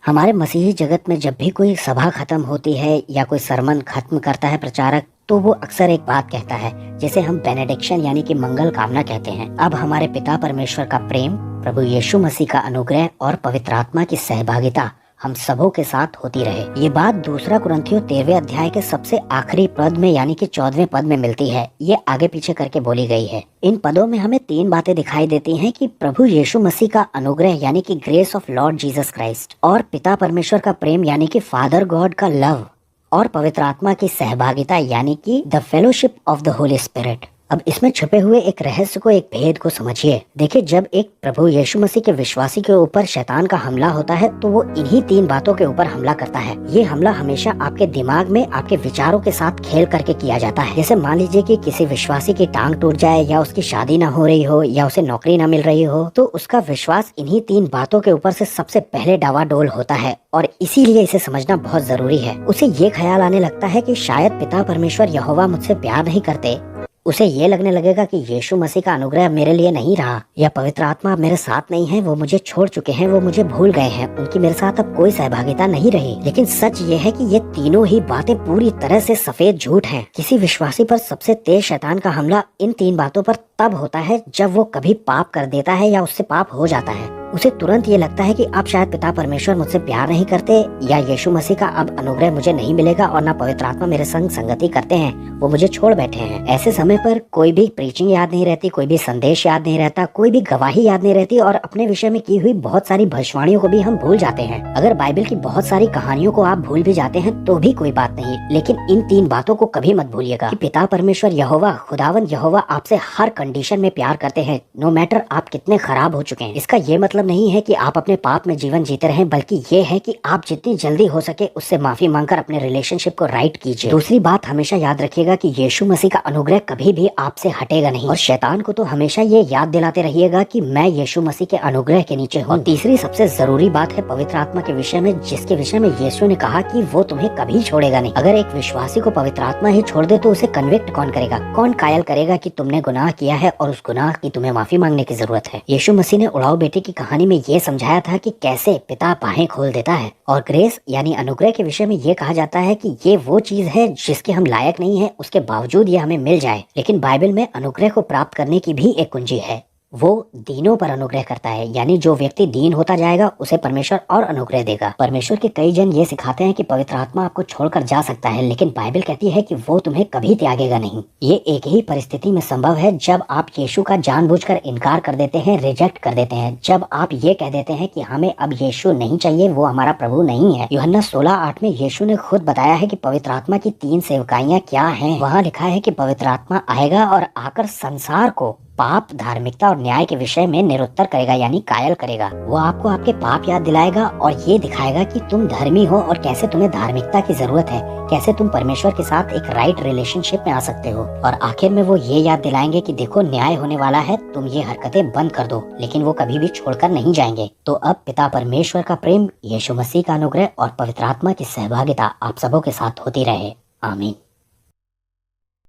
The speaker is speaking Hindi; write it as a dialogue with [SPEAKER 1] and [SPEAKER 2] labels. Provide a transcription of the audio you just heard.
[SPEAKER 1] हमारे मसीही जगत में जब भी कोई सभा खत्म होती है या कोई सरमन खत्म करता है प्रचारक, तो वो अक्सर एक बात कहता है जिसे हम बेनेडिक्शन यानी कि मंगल कामना कहते हैं। अब हमारे पिता परमेश्वर का प्रेम, प्रभु यीशु मसीह का अनुग्रह और पवित्र आत्मा की सहभागिता हम सबों के साथ होती रहे। ये बात दूसरा कुरिन्थियों 13वें अध्याय के सबसे आखिरी पद में यानी कि 14वें पद में मिलती है। ये आगे पीछे करके बोली गई है। इन पदों में हमें तीन बातें दिखाई देती हैं कि प्रभु यीशु मसीह का अनुग्रह यानी कि grace of Lord Jesus Christ, और पिता परमेश्वर का प्रेम यानी कि फादर गॉड का लव, और पवित्र आत्मा की सहभागिता यानी कि the fellowship of the Holi spirit. अब इसमें छुपे हुए एक रहस्य को, एक भेद को समझिए। देखिए, जब एक प्रभु यीशु मसीह के विश्वासी के ऊपर शैतान का हमला होता है तो वो इन्हीं तीन बातों के ऊपर हमला करता है। ये हमला हमेशा आपके दिमाग में आपके विचारों के साथ खेल करके किया जाता है। जैसे मान लीजिए कि किसी विश्वासी की टांग टूट जाए, या उसकी शादी ना हो रही हो, या उसे नौकरी ना मिल रही हो, तो उसका विश्वास इन्हीं तीन बातों के ऊपर से सबसे पहले डावाडोल होता है। और इसीलिए इसे समझना बहुत जरूरी है। उसे ये ख्याल आने लगता है कि शायद पिता परमेश्वर यहोवा मुझसे प्यार नहीं करते। उसे ये लगने लगेगा कि यीशु मसीह का अनुग्रह मेरे लिए नहीं रहा, या पवित्र आत्मा मेरे साथ नहीं है, वो मुझे छोड़ चुके हैं, वो मुझे भूल गए हैं, उनकी मेरे साथ अब कोई सहभागिता नहीं रही। लेकिन सच ये है कि ये तीनों ही बातें पूरी तरह से सफेद झूठ हैं। किसी विश्वासी पर सबसे तेज शैतान का हमला इन तीन बातों पर तब होता है जब वो कभी पाप कर देता है या उससे पाप हो जाता है। उसे तुरंत ये लगता है कि अब शायद पिता परमेश्वर मुझसे प्यार नहीं करते, या यीशु मसीह का अब अनुग्रह मुझे नहीं मिलेगा, और ना पवित्र आत्मा मेरे संग संगति करते हैं, वो मुझे छोड़ बैठे हैं। ऐसे समय पर कोई भी प्रीचिंग याद नहीं रहती, कोई भी संदेश याद नहीं रहता, कोई भी गवाही याद नहीं रहती, और अपने विषय में की हुई बहुत सारी भविष्यवाणियों को भी हम भूल जाते हैं। अगर बाइबल की बहुत सारी कहानियों को आप भूल भी जाते हैं तो भी कोई बात नहीं, लेकिन इन तीन बातों को कभी मत भूलिएगा कि पिता परमेश्वर यहोवा, खुदावन यहोवा आपसे हर कंडीशन में प्यार करते हैं, नो मैटर आप कितने खराब हो चुके हैं। इसका ये मतलब नहीं है कि आप अपने पाप में जीवन जीते रहें, बल्कि ये है कि आप जितनी जल्दी हो सके उससे माफी मांगकर अपने रिलेशनशिप को राइट कीजिए। दूसरी बात हमेशा याद रखिएगा कि यीशु मसीह का अनुग्रह कभी भी आपसे हटेगा नहीं, और शैतान को तो हमेशा ये याद दिलाते रहिएगा कि मैं यीशु मसीह के अनुग्रह के नीचे हूँ। और तीसरी सबसे जरूरी बात है पवित्र आत्मा के विषय में, जिसके विषय में यीशु ने कहा कि वो तुम्हें कभी छोड़ेगा नहीं। अगर एक विश्वासी को पवित्र आत्मा ही छोड़ दे तो उसे कन्विक्ट कौन करेगा? कौन कायल करेगा कि तुमने गुनाह किया है और उस गुनाह की तुम्हें माफी मांगने की जरूरत है? यीशु मसीह ने उड़ाऊ बेटे की कहानी में ये समझाया था कि कैसे पिता बाहें खोल देता है। और ग्रेस यानी अनुग्रह के विषय में ये कहा जाता है कि ये वो चीज है जिसके हम लायक नहीं है, उसके बावजूद ये हमें मिल जाए। लेकिन बाइबल में अनुग्रह को प्राप्त करने की भी एक कुंजी है, वो दीनों पर अनुग्रह करता है। यानी जो व्यक्ति दीन होता जाएगा उसे परमेश्वर और अनुग्रह देगा। परमेश्वर के कई जन ये सिखाते हैं कि पवित्र आत्मा आपको छोड़कर जा सकता है, लेकिन बाइबल कहती है कि वो तुम्हें कभी त्यागेगा नहीं। ये एक ही परिस्थिति में संभव है, जब आप यीशु का जानबूझकर इनकार कर देते हैं, रिजेक्ट कर देते हैं। जब आप ये कह देते हैं कि हमें अब यीशु नहीं चाहिए, वो हमारा प्रभु नहीं है। यूहन्ना 16:8 में यीशु ने खुद बताया है कि पवित्र आत्मा की तीन सेवकाइयां क्या हैं। वहाँ लिखा है कि पवित्र आत्मा आएगा और आकर संसार को पाप, धार्मिकता और न्याय के विषय में निरुत्तर करेगा, यानी कायल करेगा। वो आपको आपके पाप याद दिलाएगा और ये दिखाएगा कि तुम धर्मी हो और कैसे तुम्हें धार्मिकता की जरूरत है, कैसे तुम परमेश्वर के साथ एक राइट रिलेशनशिप में आ सकते हो। और आखिर में वो ये याद दिलाएंगे कि देखो न्याय होने वाला है, तुम ये हरकतें बंद कर दो, लेकिन वो कभी भी छोड़कर नहीं जाएंगे। तो अब पिता परमेश्वर का प्रेम, यीशु मसीह का अनुग्रह और पवित्र आत्मा की सहभागिता आप सबों के साथ होती रहे। आमीन।